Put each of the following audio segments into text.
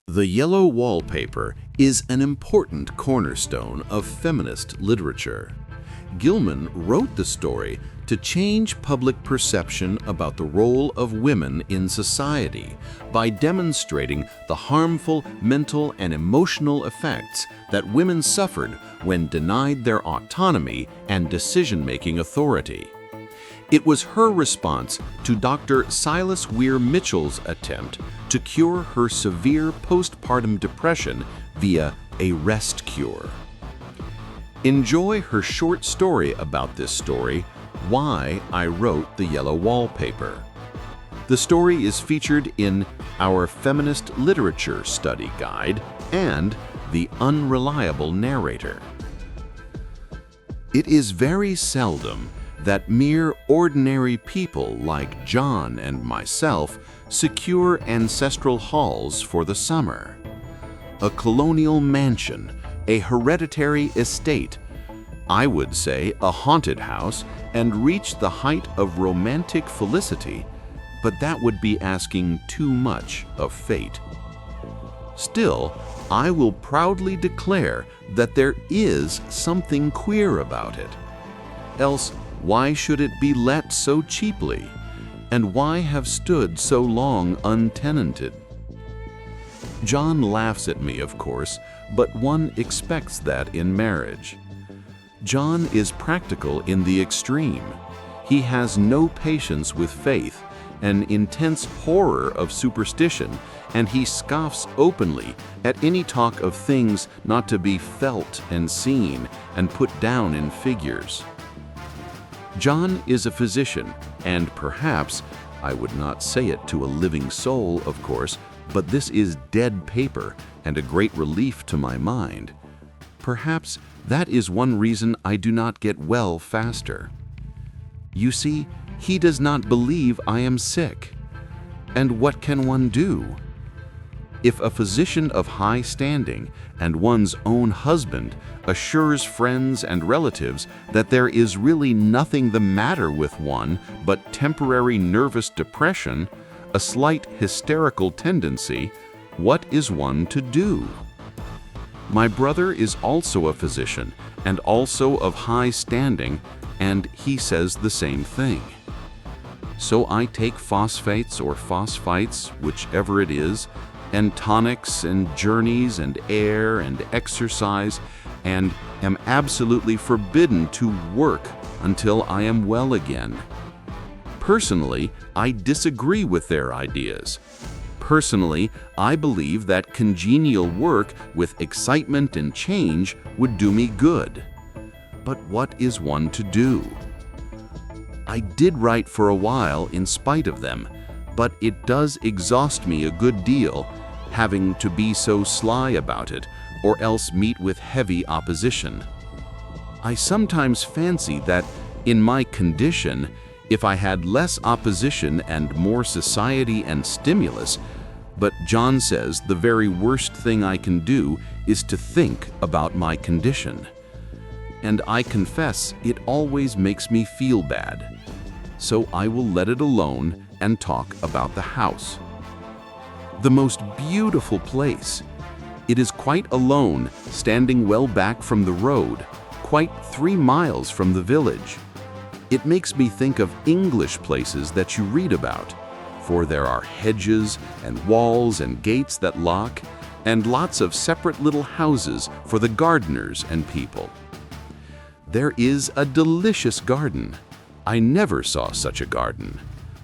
The yellow wallpaper is an important cornerstone of feminist literature. Gilman wrote the story to change public perception about the role of women in society by demonstrating the harmful mental and emotional effects that women suffered when denied their autonomy and decision-making authority. It was her response to Dr. Silas Weir Mitchell's attempt to cure her severe postpartum depression via a rest cure. Enjoy her short story about this story, Why I Wrote the Yellow Wallpaper. The story is featured in our Feminist Literature Study Guide and The Unreliable Narrator. It is very seldom that mere ordinary people like John and myself secure ancestral halls for the summer. A colonial mansion, a hereditary estate, I would say a haunted house, and reach the height of romantic felicity, but that would be asking too much of fate. Still, I will proudly declare that there is something queer about it. Else, why should it be let so cheaply? And why have stood so long untenanted? John laughs at me, of course, but one expects that in marriage. John is practical in the extreme. He has no patience with faith, an intense horror of superstition, and he scoffs openly at any talk of things not to be felt and seen and put down in figures. John is a physician, and perhaps, I would not say it to a living soul, of course, but this is dead paper and a great relief to my mind. Perhaps that is one reason I do not get well faster. You see, he does not believe I am sick. And what can one do? If a physician of high standing and one's own husband assures friends and relatives that there is really nothing the matter with one but temporary nervous depression, a slight hysterical tendency, what is one to do? My brother is also a physician and also of high standing, and he says the same thing. So I take phosphates or phosphites, whichever it is, and tonics and journeys and air and exercise, and am absolutely forbidden to work until I am well again. Personally, I disagree with their ideas. Personally, I believe that congenial work with excitement and change would do me good. But what is one to do? I did write for a while in spite of them, but it does exhaust me a good deal, having to be so sly about it, or else meet with heavy opposition. I sometimes fancy that, in my condition, if I had less opposition and more society and stimulus, but John says the very worst thing I can do is to think about my condition. And I confess it always makes me feel bad. So I will let it alone and talk about the house. The most beautiful place. It is quite alone, standing well back from the road, quite 3 miles from the village. It makes me think of English places that you read about, for there are hedges and walls and gates that lock, and lots of separate little houses for the gardeners and people. There is a delicious garden. I never saw such a garden.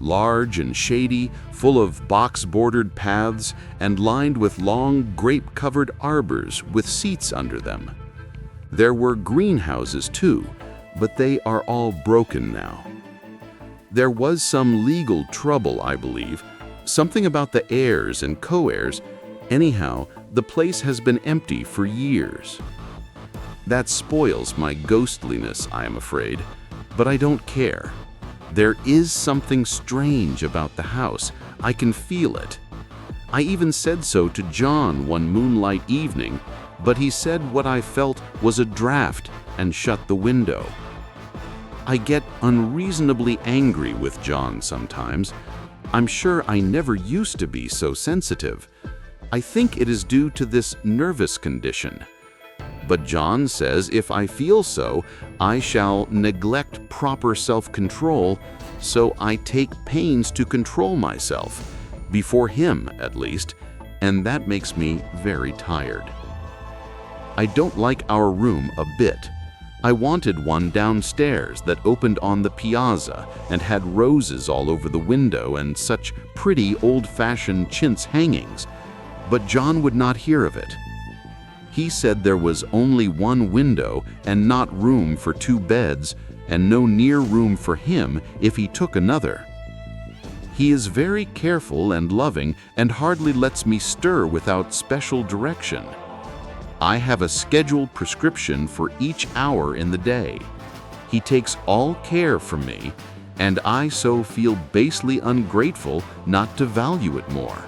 Large and shady, full of box-bordered paths, and lined with long grape-covered arbors with seats under them. There were greenhouses too, but they are all broken now. There was some legal trouble, I believe, something about the heirs and co-heirs. Anyhow, the place has been empty for years. That spoils my ghostliness, I am afraid, but I don't care. There is something strange about the house. I can feel it. I even said so to John one moonlight evening, but he said what I felt was a draft and shut the window. I get unreasonably angry with John sometimes. I'm sure I never used to be so sensitive. I think it is due to this nervous condition. But John says if I feel so, I shall neglect proper self-control, so I take pains to control myself, before him at least, and that makes me very tired. I don't like our room a bit. I wanted one downstairs that opened on the piazza and had roses all over the window and such pretty old-fashioned chintz hangings, but John would not hear of it. He said there was only one window and not room for 2 beds and no near room for him if he took another. He is very careful and loving and hardly lets me stir without special direction. I have a scheduled prescription for each hour in the day. He takes all care for me, and I so feel basely ungrateful not to value it more.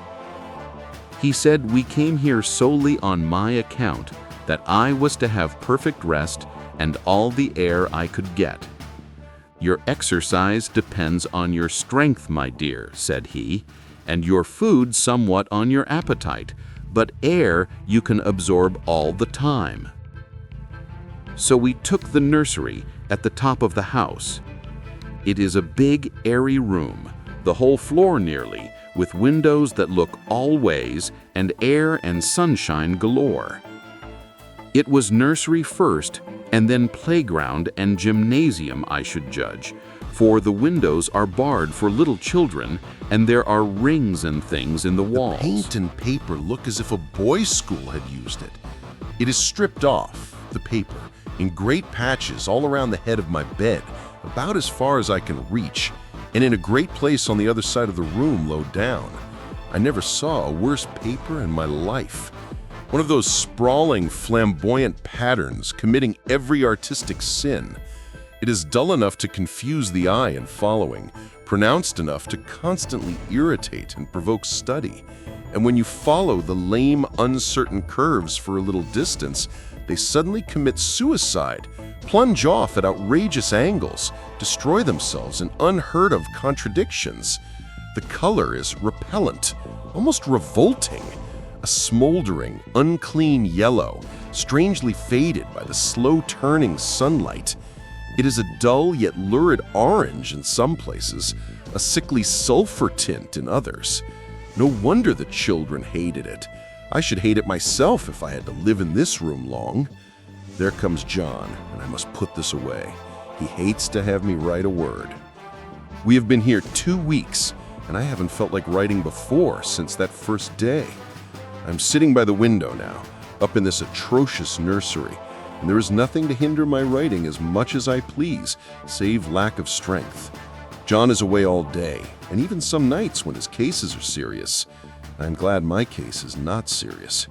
He said we came here solely on my account, that I was to have perfect rest and all the air I could get. Your exercise depends on your strength, my dear, said he, and your food somewhat on your appetite, but air you can absorb all the time. So we took the nursery at the top of the house. It is a big, airy room, the whole floor nearly, with windows that look all ways and air and sunshine galore. It was nursery first, and then playground and gymnasium, I should judge, for the windows are barred for little children, and there are rings and things in the walls. The paint and paper look as if a boys' school had used it. It is stripped off, the paper, in great patches all around the head of my bed, about as far as I can reach, and in a great place on the other side of the room low down. I never saw a worse paper in my life. One of those sprawling, flamboyant patterns committing every artistic sin. It is dull enough to confuse the eye in following, pronounced enough to constantly irritate and provoke study. And when you follow the lame, uncertain curves for a little distance, they suddenly commit suicide, plunge off at outrageous angles, destroy themselves in unheard of contradictions. The color is repellent, almost revolting, a smoldering, unclean yellow, strangely faded by the slow-turning sunlight. It is a dull yet lurid orange in some places, a sickly sulfur tint in others. No wonder the children hated it. I should hate it myself if I had to live in this room long. There comes John, and I must put this away. He hates to have me write a word. We have been here 2 weeks, and I haven't felt like writing before since that first day. I'm sitting by the window now, up in this atrocious nursery, and there is nothing to hinder my writing as much as I please, save lack of strength. John is away all day, and even some nights when his cases are serious. I'm glad my case is not serious,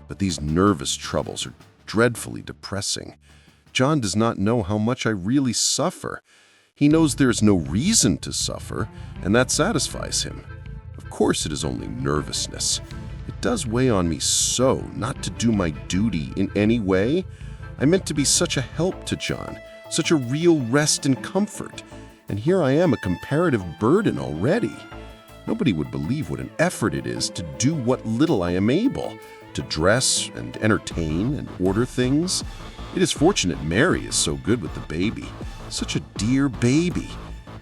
but these nervous troubles are dreadfully depressing. John does not know how much I really suffer. He knows there is no reason to suffer, and that satisfies him. Of course it is only nervousness. It does weigh on me so not to do my duty in any way. I meant to be such a help to John, such a real rest and comfort, and here I am a comparative burden already. Nobody would believe what an effort it is to do what little I am able, to dress and entertain and order things. It is fortunate Mary is so good with the baby, such a dear baby,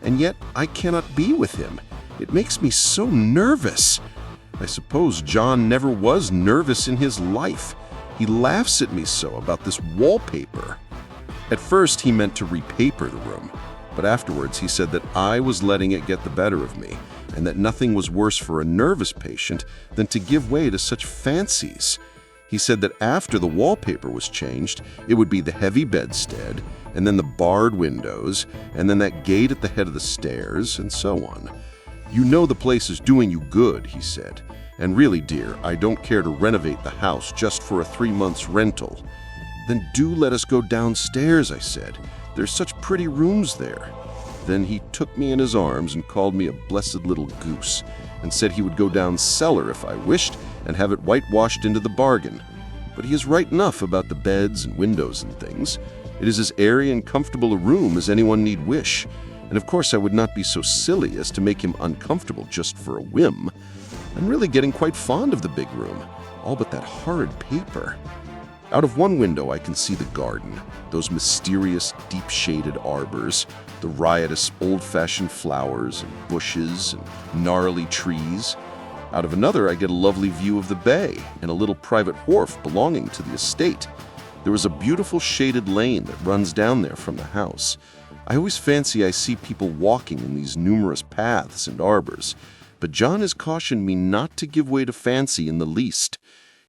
and yet I cannot be with him. It makes me so nervous. I suppose John never was nervous in his life. He laughs at me so about this wallpaper. At first he meant to repaper the room, but afterwards he said that I was letting it get the better of me, and that nothing was worse for a nervous patient than to give way to such fancies. He said that after the wallpaper was changed, it would be the heavy bedstead, and then the barred windows, and then that gate at the head of the stairs, and so on. You know the place is doing you good, he said. And really, dear, I don't care to renovate the house just for a 3 months rental. Then do let us go downstairs, I said. There's such pretty rooms there. Then he took me in his arms and called me a blessed little goose, and said he would go down cellar if I wished, and have it whitewashed into the bargain. But he is right enough about the beds and windows and things. It is as airy and comfortable a room as anyone need wish. And of course I would not be so silly as to make him uncomfortable just for a whim. I'm really getting quite fond of the big room, all but that horrid paper. Out of one window I can see the garden, those mysterious, deep-shaded arbors, the riotous, old-fashioned flowers and bushes and gnarly trees. Out of another I get a lovely view of the bay and a little private wharf belonging to the estate. There is a beautiful shaded lane that runs down there from the house. I always fancy I see people walking in these numerous paths and arbors, but John has cautioned me not to give way to fancy in the least.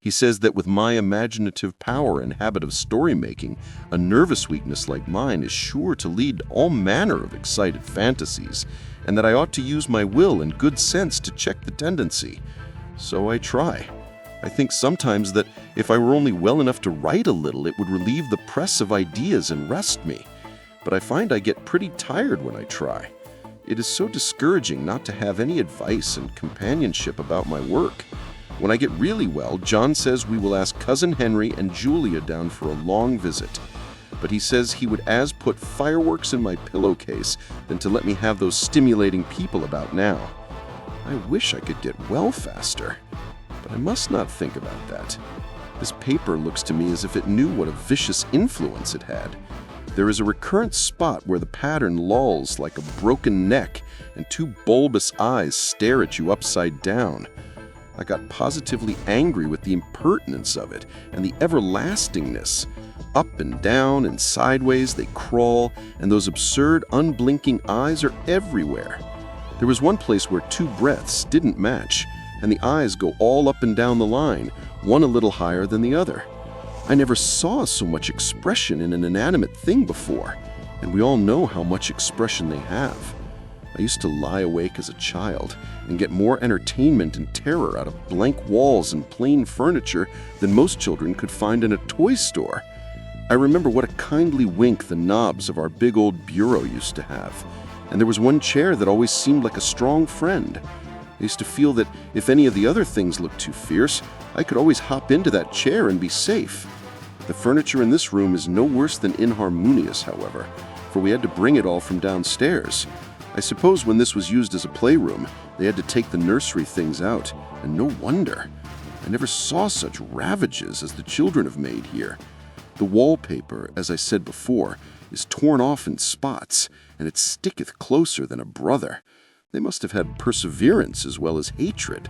He says that with my imaginative power and habit of story-making, a nervous weakness like mine is sure to lead to all manner of excited fantasies, and that I ought to use my will and good sense to check the tendency. So I try. I think sometimes that if I were only well enough to write a little, it would relieve the press of ideas and rest me. But I find I get pretty tired when I try. It is so discouraging not to have any advice and companionship about my work. When I get really well, John says we will ask Cousin Henry and Julia down for a long visit. But he says he would as put fireworks in my pillowcase than to let me have those stimulating people about now. I wish I could get well faster, but I must not think about that. This paper looks to me as if it knew what a vicious influence it had. There is a recurrent spot where the pattern lolls like a broken neck and two bulbous eyes stare at you upside down. I got positively angry with the impertinence of it and the everlastingness. Up and down and sideways they crawl, and those absurd, unblinking eyes are everywhere. There was one place where two breaths didn't match, and the eyes go all up and down the line, one a little higher than the other. I never saw so much expression in an inanimate thing before, and we all know how much expression they have. I used to lie awake as a child and get more entertainment and terror out of blank walls and plain furniture than most children could find in a toy store. I remember what a kindly wink the knobs of our big old bureau used to have, and there was one chair that always seemed like a strong friend. I used to feel that if any of the other things looked too fierce, I could always hop into that chair and be safe. The furniture in this room is no worse than inharmonious, however, for we had to bring it all from downstairs. I suppose when this was used as a playroom, they had to take the nursery things out, and no wonder. I never saw such ravages as the children have made here. The wallpaper, as I said before, is torn off in spots, and it sticketh closer than a brother. They must have had perseverance as well as hatred.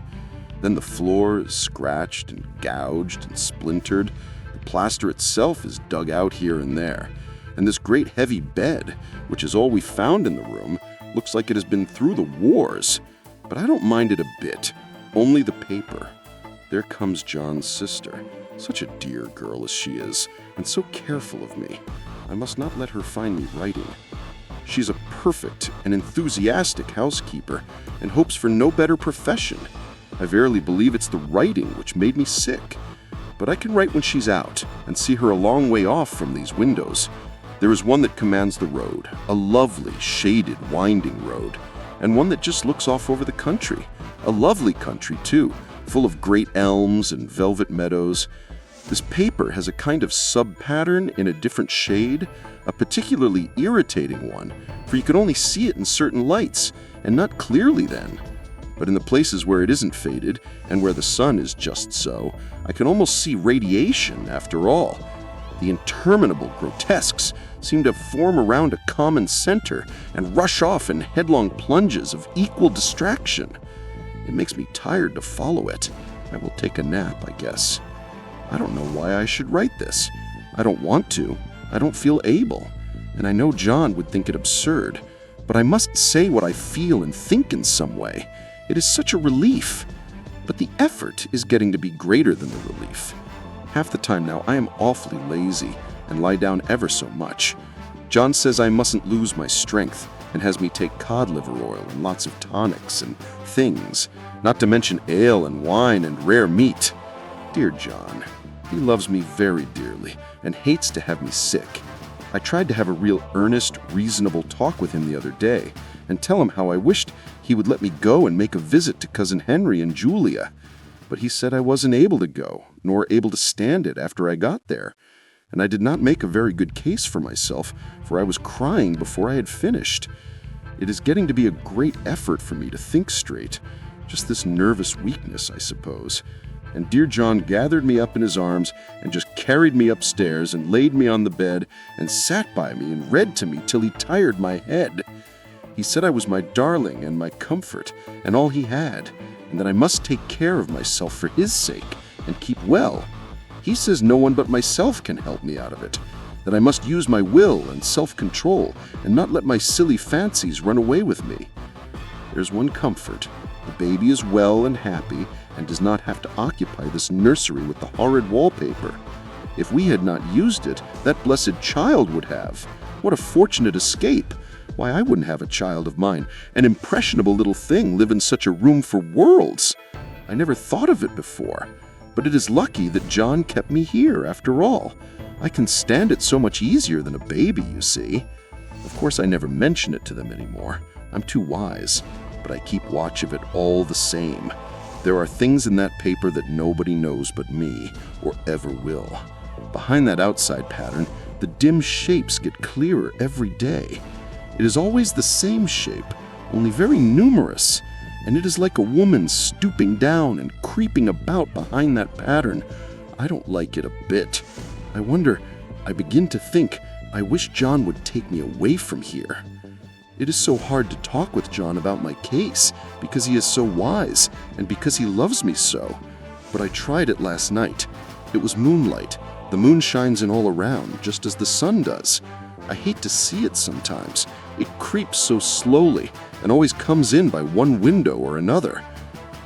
Then the floor is scratched and gouged and splintered. The plaster itself is dug out here and there. And this great heavy bed, which is all we found in the room, looks like it has been through the wars. But I don't mind it a bit. Only the paper. There comes John's sister. Such a dear girl as she is, and so careful of me. I must not let her find me writing. She's a perfect and enthusiastic housekeeper, and hopes for no better profession. I verily believe it's the writing which made me sick. But I can write when she's out, and see her a long way off from these windows. There is one that commands the road, a lovely, shaded, winding road, and one that just looks off over the country, a lovely country, too, full of great elms and velvet meadows. This paper has a kind of sub-pattern in a different shade, a particularly irritating one, for you can only see it in certain lights, and not clearly then. But in the places where it isn't faded, and where the sun is just so, I can almost see radiation after all. The interminable grotesques seem to form around a common center and rush off in headlong plunges of equal distraction. It makes me tired to follow it. I will take a nap, I guess. I don't know why I should write this. I don't want to. I don't feel able. And I know John would think it absurd. But I must say what I feel and think in some way. It is such a relief. But the effort is getting to be greater than the relief. Half the time now I am awfully lazy and lie down ever so much. John says I mustn't lose my strength and has me take cod liver oil and lots of tonics and things, not to mention ale and wine and rare meat. Dear John, he loves me very dearly and hates to have me sick. I tried to have a real earnest, reasonable talk with him the other day and tell him how I wished he would let me go and make a visit to Cousin Henry and Julia. But he said I wasn't able to go, nor able to stand it after I got there, and I did not make a very good case for myself, for I was crying before I had finished. It is getting to be a great effort for me to think straight. Just this nervous weakness, I suppose. And dear John gathered me up in his arms and just carried me upstairs and laid me on the bed and sat by me and read to me till he tired my head. He said I was my darling and my comfort and all he had, and that I must take care of myself for his sake and keep well. He says no one but myself can help me out of it, that I must use my will and self-control and not let my silly fancies run away with me. There's one comfort. The baby is well and happy and does not have to occupy this nursery with the horrid wallpaper. If we had not used it, that blessed child would have. What a fortunate escape! Why, I wouldn't have a child of mine, an impressionable little thing, live in such a room for worlds. I never thought of it before. But it is lucky that John kept me here, after all. I can stand it so much easier than a baby, you see. Of course, I never mention it to them anymore. I'm too wise. But I keep watch of it all the same. There are things in that paper that nobody knows but me, or ever will. Behind that outside pattern, the dim shapes get clearer every day. It is always the same shape, only very numerous, and it is like a woman stooping down and creeping about behind that pattern. I don't like it a bit. I begin to think, I wish John would take me away from here. It is so hard to talk with John about my case, because he is so wise, and because he loves me so. But I tried it last night. It was moonlight. The moon shines in all around, just as the sun does. I hate to see it sometimes. It creeps so slowly, and always comes in by one window or another.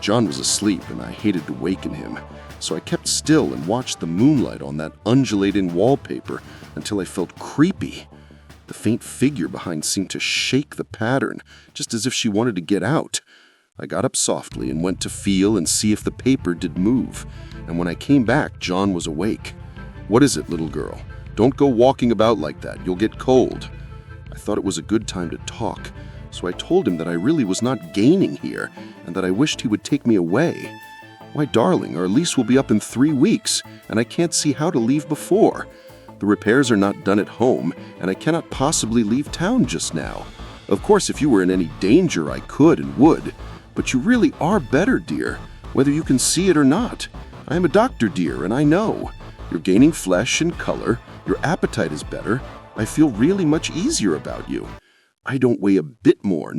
John was asleep, and I hated to waken him, so I kept still and watched the moonlight on that undulating wallpaper until I felt creepy. The faint figure behind seemed to shake the pattern, just as if she wanted to get out. I got up softly and went to feel and see if the paper did move, and when I came back, John was awake. "What is it, little girl? Don't go walking about like that. You'll get cold." I thought it was a good time to talk, so I told him that I really was not gaining here, and that I wished he would take me away. "Why, darling, our lease will be up in 3 weeks, and I can't see how to leave before. The repairs are not done at home, and I cannot possibly leave town just now. Of course, if you were in any danger, I could and would. But you really are better, dear, whether you can see it or not. I am a doctor, dear, and I know. You're gaining flesh and color. Your appetite is better. I feel really much easier about you. I don't weigh a bit more.